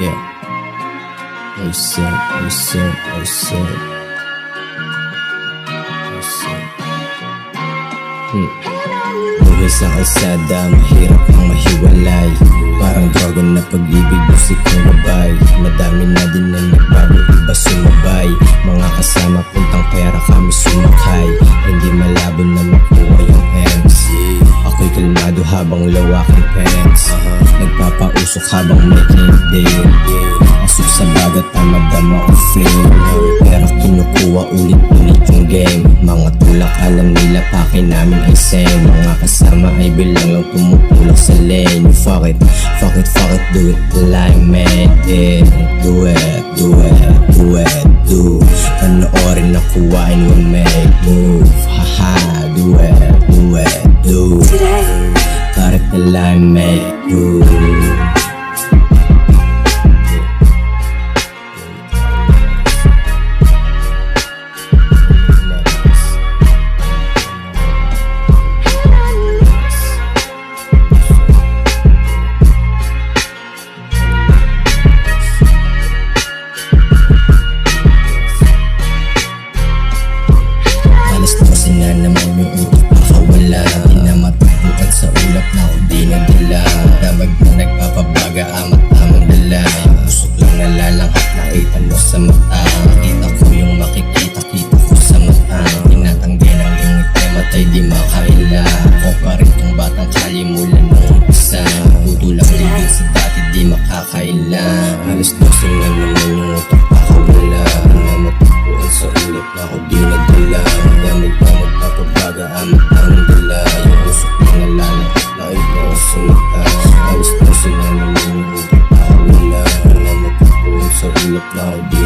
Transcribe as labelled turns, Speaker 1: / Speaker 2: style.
Speaker 1: Yeah. Buhay sa kalsada, mahirap ang mahiwalay. Parang droga na pag-ibig, gusto kong gabay. Madami na din na nagbago, iba sumabay. Mga kasama, puntang pera kami sumakay. Hindi malabo na makuha yung MC. Ako'y kalmado habang lawak ang pants. Nagpapausok habang making day. Asok sa bagat, tamadama o flame. Pero kinukuha ulit-ulit yung game. Mga tulak alam nila pake namin ay same. Mga kasama ay bilang lang tumutulak sa lane. You fuck it, do it like man. Yeah, do it, do. Panoorin na kuwain mo make move. Haha, do it, do. Character like make move. Na naman yung utak nakawala. Di na matutukan sa ulap na ako di nadala. Damag na nagpapabaga amat tamang dala. Pusok lang nalalang at nakita mo sa mata. Kita ko yung makikita, kita ko sa mata. Tinatanggal ang iyong item at ay di makaila. Ako pa rin tong batang kalimulan ng umpisa. Tutulang libig sa dati di makakaila. Halos dosing na naman yung utak nakawala. Di na matutukan sa ulap na ako di nadala. Damag na magpapabaga amat tamang dala. Yung usok na nalalang at nakita ko sa mata. Halos dosing na naman yung utak nakawala. Di na matutukan sa ulap na ako di